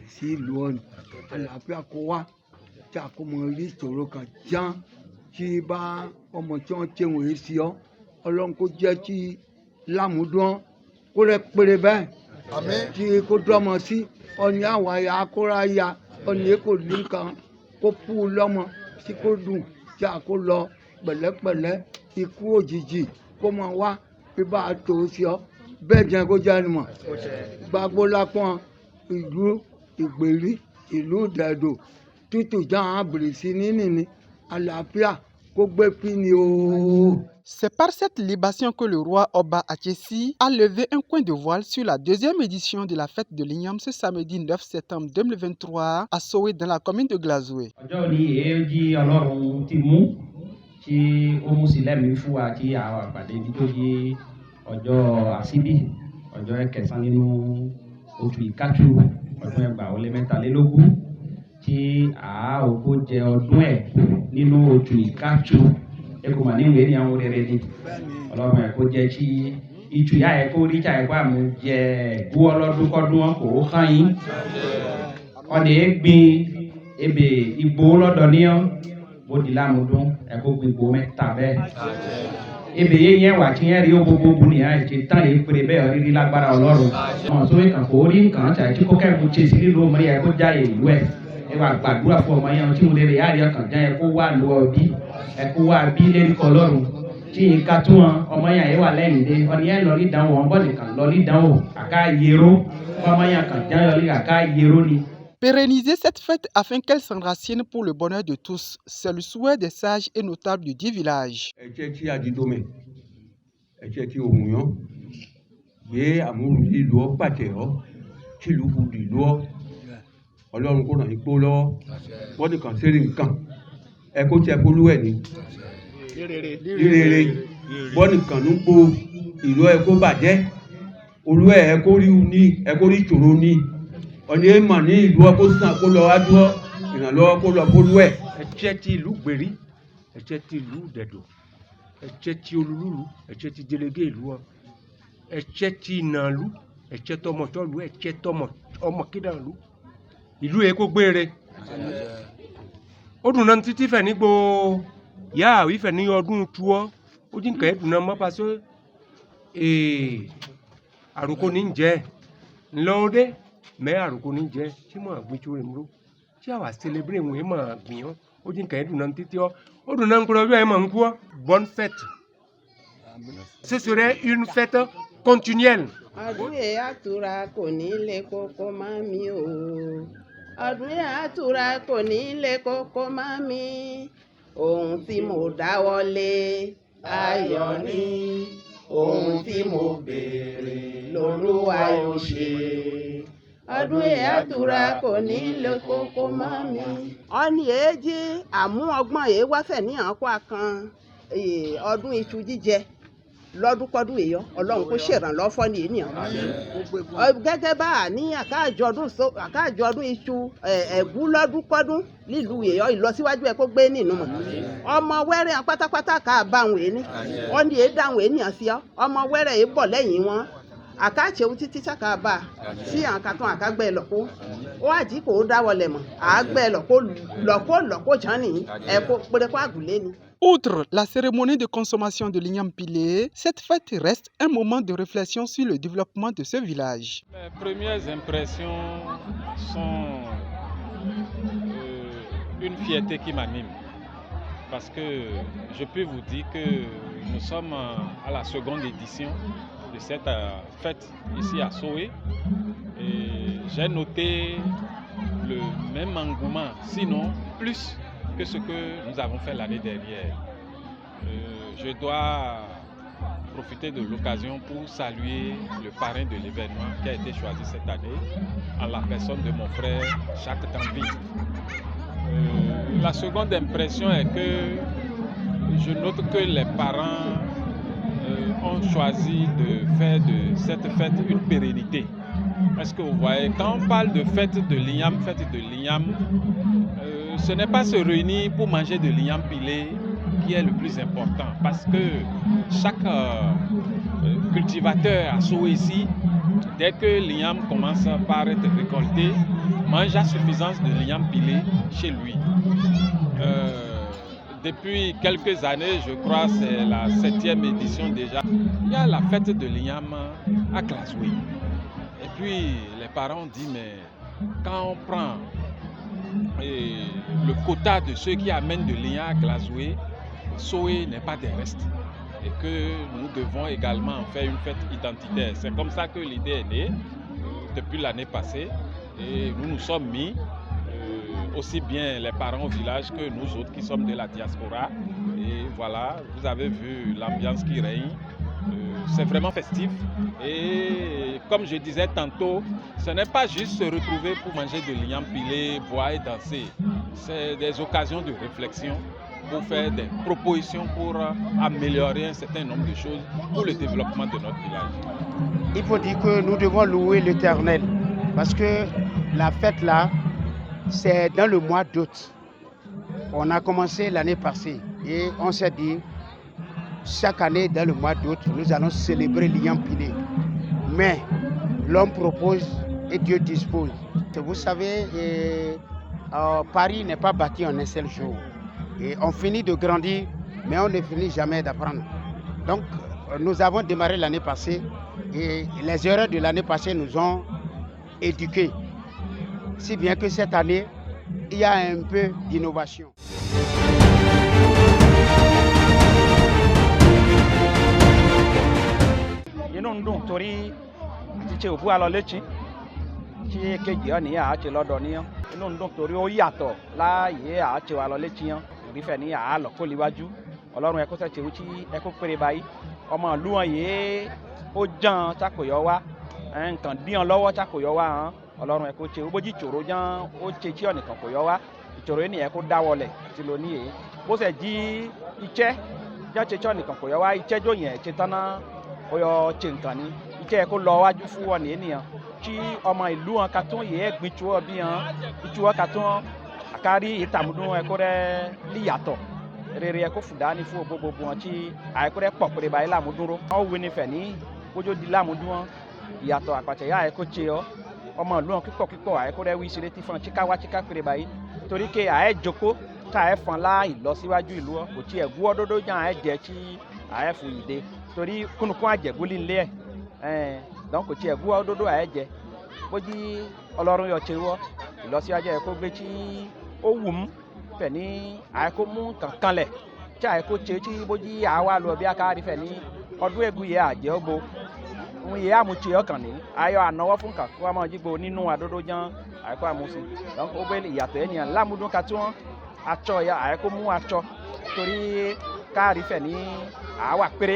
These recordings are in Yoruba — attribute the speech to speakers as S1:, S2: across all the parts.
S1: sí ìlú ọ̀nà àlàáfíà kó wá tí a kò mọ rí ìṣòro kan ján tí bá ọmọ tí wọ́n ṣe wòye sí ọ ọlọ́run kó jẹ́ tí lámùdún kó rẹ péré bẹ́ẹ̀ tí kó dọ́mọ sí ọ̀ní àwọn ya akóra ya ọ̀ní kò ní nǹkan kó pú lọ́mọ tí kò dùn tí a kó lọ pẹ̀lẹ́pẹ̀lẹ́ ikú òjijì kó máa wá bí bá a tó sí ọ bẹ́ẹ̀ jẹ́ kó jẹ́ ẹnumọ̀ gbàgbó lápọ́n ìlú ìgbèrí ìlú ìdẹ̀dò tútù jáwọn àbèrè sí nínú àlàáfíà kó gbé pín o.
S2: C'est par cette libation que le roi Oba Achesi a levé un coin de voile sur la deuxième édition de la fête de l'Igname ce samedi 9 septembre 2023 à Sowe dans la commune de Glazoué.
S3: ọjọ́ ní èéjì ọlọ́run ti mú tí ó mú sílẹ̀ mi fún wa kí àwọn àpàdé ibi tó di ọjọ́ àsíbí ọjọ́ kẹsàn-án nínú oṣù ìkájú ọdún 2023 tí a ò kó jẹ ọdún ẹ̀ nínú oṣù ìkájú ẹkùn mà ní ìwé ní àwọn rere ni ọlọ́run ẹ̀ kó jẹ́ kí ìtù yá ẹ̀ kó rí jà ẹ̀ kó àmú jẹ gbó ọlọ́dún kọ́dún wọn kò kàn yín ọ̀dẹ̀ gbin ebè igbó lọ́dọ̀ ní ọ́ bó di lámùdún ẹ̀ kó gbin igbó mẹ́ta bẹ́ẹ̀ ebè yẹn wà kí yẹn rí ó gbogbo nìyà ìṣe tán lè pèrè bẹ́ẹ̀ rírí lágbára ọlọ́run ọ̀hún sórí kan kò rí nǹkan ṣàì tí kò kẹ́kọ̀ọ́ ṣe sí lílo ọmọ yẹn kó já ìlú ẹ̀ ẹ wà gbàdúrà fún ọmọ yẹn tí mo lè rí àárẹ̀ ọkàn já yẹn kó wà lọ bí ẹ kó wà bí lórúkọ ọlọ́run tí nǹkan tún wọn ọmọ yẹn yẹn wà lẹ́yìn dé ọdún yẹn lọ rí dánwò wọn bọ́ọ̀lì kan lọ rí dánwò àká yẹrọ ọmọ yẹn kan já yọ rí àká yẹrọ ni.
S2: Pérenniser cette fête afin qu'elle s'enracine pour le bonheur de tous, c'est le souhait des sages et notables du dit village.
S1: ẹ jẹ́ kí adidome ẹ jẹ́ kí ohun yan gbé àmúrùdí ìlú ọ pàtẹ ọ tí ìlú fúdi ìlú ọ ọlọ́run kó ràn yín pó lọ́wọ́ wọ́n nìkan sí rí nǹkan ẹ kó tiẹ̀ polú ẹ̀ ní rírere wọ́n nìkan ló ń po ìlú ẹ kó bàjẹ́ olú ẹ kó rí ní ẹ kó rí ìṣòro ní ọ̀nà èèmọ̀ ní ìlú ọ kó sàn kó lọ wájú ọ ìrànlọ́wọ́ kó lọ polú ẹ̀.
S4: ẹ jẹ́ ti ìlú gbèrí ẹ jẹ́ ti ìlú dẹ̀dọ̀ ẹ jẹ́ ti olúlúlu ẹ jẹ́ ti délégué ìlú ọ ẹ jẹ́ ti ìnàlú ẹ jẹ́ tọmọtọ́lú ẹ jẹ́ ọmọ kídàlú ìlú yẹ kó gbére ó dùn náà títí fẹ̀ nígbò yá àwífẹ̀ ní ọdún tuọ́ ó dín kẹ́ dùn náà mọ́ pàṣẹ àrùkò ní jẹ́ ńlọ́ọ́dẹ́ mẹ́ àrùkò ní jẹ́ tí mo àgbìn tó rẹ̀ múlò tí àwa célébrer wọn mọ̀ gbìyàn ó dín kẹ́ dùn náà títí ọ́ ó dùn náà ń kúrò ọjọ́ ẹ̀ mọ̀ ń kú ọ́ bonne fête ce serait une fête continuelle.
S5: ọdún yìí àtúrà kò ní lè kókó má mi o ọdún yìí àtúrà kò ní lè kókó má mi ohun tí mo dáwọ́lé ayọ̀ ni ohun tí mo béèrè lolúwa yóò ṣe ọdún yìí àtúrà kò ní lè kókó má mi. ọ̀nì èjì àmú ọgbọ́n yìí wáfẹ̀ ní àǹkó àkàn ọdún iṣu jíjẹ lọ́dún kọ́dún èèyàn ọlọ́run kó ṣèrànlọ́ fọ́ni ènìyàn gẹ́gẹ́ bá a ní àkáàjọ ọdún iṣu ẹ̀gú lọ́dún kọ́dún nílùú èèyàn ìlọsíwájú ẹ kó gbé nínú mọ̀ ọmọ wẹ́rẹ́ pátápátá ká bá àwọn èèní wọ́n ní èé dáhùn ènìyàn sí ọ ọmọ wẹ́rẹ́ yìí bọ̀ lẹ́yìn wọn àkáàtsewu títí sáka bá sí àkàtún àkágbẹ́ lọ́kọ́ ó àjí kò dáwọlẹ̀ mọ̀ àgbẹ̀ lọ́kọ́ jàn ní ẹ̀kọ́ pérépọ́ àgùlé ni.
S2: Outre la cérémonie de consommation de l'igname pilé, cette fête reste un moment de réflexion sur le développement de ce village.
S6: Les premières impressions sont une fierté qui m'anime parce que je peux vous dire que nous sommes à la seconde édition de cette fête ici à Sowe et j'ai noté le même engouement, sinon plus que ce que nous avons fait l'année dernière. Je dois profiter de l'occasion pour saluer le parrain de l'événement qui a été choisi cette année, en la personne de mon frère Jacques Tanvi. La seconde impression est que je note que les parents ont choisi de faire de cette fête une pérennité. Parce que vous voyez, quand on parle de fête de l'igname, ce n'est pas se réunir pour manger de l'igname pilé qui est le plus important. Parce que chaque cultivateur à Sowe ici, dès que l'igname commence par être récolté, mange à suffisance de l'igname pilé chez lui. Depuis quelques années, je crois que c'est la 7e édition déjà, il y a la fête de l'igname à Glazoué. Et puis les parents ont dit, mais quand on prend le quota de ceux qui amènent de l'igname à Glazoué, Soé n'est pas des restes. Et que nous devons également en faire une fête identitaire. C'est comme ça que l'idée est née depuis l'année passée. Et nous nous sommes mis, aussi bien les parents au village que nous autres qui sommes de la diaspora. Et voilà, vous avez vu l'ambiance qui règne. C'est vraiment festif. Et comme je disais tantôt, ce n'est pas juste se retrouver pour manger de l'igname pilé, boire et danser. C'est des occasions de réflexion pour faire des propositions pour améliorer un certain nombre de choses pour le développement de notre village.
S7: Il faut dire que nous devons louer l'Éternel parce que la fête là, c'est dans le mois d'août. On a commencé l'année passée et on s'est dit, chaque année dans le mois d'août, nous allons célébrer l'igname pilé. Mais l'homme propose et Dieu dispose. Vous savez, Paris n'est pas bâti en un seul jour. Et on finit de grandir, mais on ne finit jamais d'apprendre. Donc, nous avons démarré l'année passée et les erreurs de l'année passée nous ont éduqués. Si bien que cette année, il y a un peu d'innovation.
S8: Ìfẹ́ ní àálọ̀ kó léwájú ọlọ́run ẹ̀kọ́ sẹ́tì tí ẹ̀kọ́ péré báyìí ọmọ ìlú wọn yìí ó jàn ṣàkóyọ wá nǹkan díàn lọ́wọ́ ṣàkóyọ wá hàn ọlọ́run ẹ̀kọ́ ṣe bójú ìṣòro jàn ó ṣe tí ọ̀nìkan kò yọ wá ìṣòro yìí nìyẹn kó dáwọlẹ̀ tí ló ní yìí bó ṣe jí iṣẹ́ jẹ́ ṣe tí ọ̀nìkan kò yọ wá iṣẹ́ jò yẹn ṣe tán náà ó yọ ṣe nǹkan ní iṣẹ́ yẹn kó lọ wájú fún wọn nìyẹn nìyẹn tí ọmọ ìlú wọn ka tún yẹ gbin tí wọn bí hàn ìtura ka tún akari ìtàmúdún ẹ̀kọ́ rẹ̀ líyàtọ̀ rere ẹ̀kọ́ fúdání fún gbogbo wọn tí àìkú rẹ̀ pọ̀ péré báyìí lámúdúró wọn wí nífẹ̀ẹ́ ní bójú di lámúdún wọn ìyàtọ̀ àpàtẹ yá ẹ̀kọ́ tse ọ ọmọ ìlú wọn kíkọ̀ àìkú rẹ̀ wí sílẹ̀ tí fún chika péré báyìí torí ké àyẹ̀ joko ká ẹ̀ fọn lá ìlọsíwájú ìlú ọ kò tí ẹ̀ gbú ọdọdọ jà ẹ̀ jẹ́ tí àyẹ̀ fún ìdè torí kúnnukún àjẹgúlì ńlẹ̀ dọ́n kò tí ẹ̀ gbú ọdọdọ àyẹ̀ jẹ́ bójú ọlọ́run yọ tse wọ ìlọsíwájú ẹ̀kọ́ gbé tí ó wù mí fẹ̀ ní àìkó mú kankan lẹ̀ tí àìkó tse tí bójú àwa lọ bí akárí fẹ̀ ní ọdún egu yẹ àjẹ́ ọgbó ń yẹ àmútse ọkàn ní ayọ̀ ànáwọ́ fún kàkó àmọ́ jígbó nínú àdódó ján àìkó àmúsí donc ó bẹ ìyàtọ̀ ẹ̀ nìyẹn lámúdún ka tí wọ́n atsọ ya àìkó mú atsọ torí káàrí fẹ̀ ní àwa péré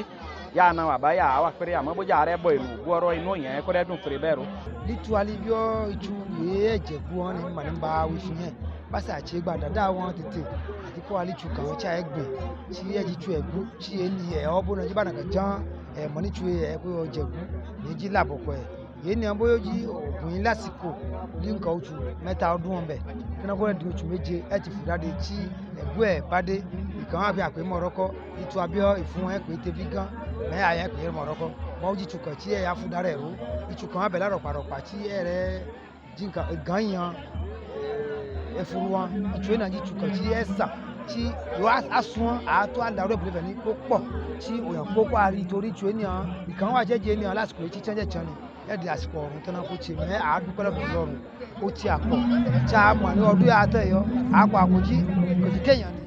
S8: yà àná àbáyà àwa péré àmọ́ bójú ààrẹ bọ̀ ìlú gbọ́rọ̀ inú yẹn kó dẹ́ dùn péré bẹ́ẹ̀ ro.
S9: litu alibio itu ye ẹ̀jẹ̀bú wọn ni màlúmbà wíṣọ yẹn pásá àti ẹgbà dáadáa wọn tètè àti kó alitu kàn wọn tí a ẹgbẹ tí ẹjì tu ẹgbú tí ẹni ẹ ọbọ náà jíba nàkà ján ẹ mọ̀ní tu ẹ pé ọjẹ̀bú ní jí làbọ̀kọ̀ ẹ yìí ni àwọn bóyá jí òògùn yín lásìkò ní nǹkan oṣù mẹ́ta ọdún wọn bẹ̀ kí wọ́n kọ́ ẹ̀ di oṣù méje ẹ ti fìdáde tí ẹgbú ẹ bá dé ìkàn wà bí àpè mọ̀rọ́kọ́ ìtú abíọ́ ìfún ẹ pé tẹ́bí gan mẹ́yà ẹ pè é mọ̀rọ́kọ́ wọ́n jí tukọ̀ tí ẹ yà fún darẹ̀ rú ìtukọ̀ wọn bẹ̀ lárọ̀pàrọ̀pà tí ẹ rẹ̀ jí nǹkan gan yan ẹfuru wọn ìtúwé náà jí tukọ̀ tí ẹ sà tí yóò asún àtọ́ àdàrú ìbílẹ̀ fẹ̀ ní kó pọ̀ tí òyàn kó kó àrí torí ìtúwé ní ọ ìkàn wà jẹ́jẹ́ ní ọ lásìkò yìí tí tiẹ́ tiẹ́ ni ẹ̀ di àsìkò ọ̀run tó náà kó tiẹ̀ mẹ́ àádúpẹ́ lọ́dún ó ti àpọ̀ tí a mọ̀ ní ọdún yà á tẹ̀ yọ àpò àpòjì kò sí kéèyàn ni.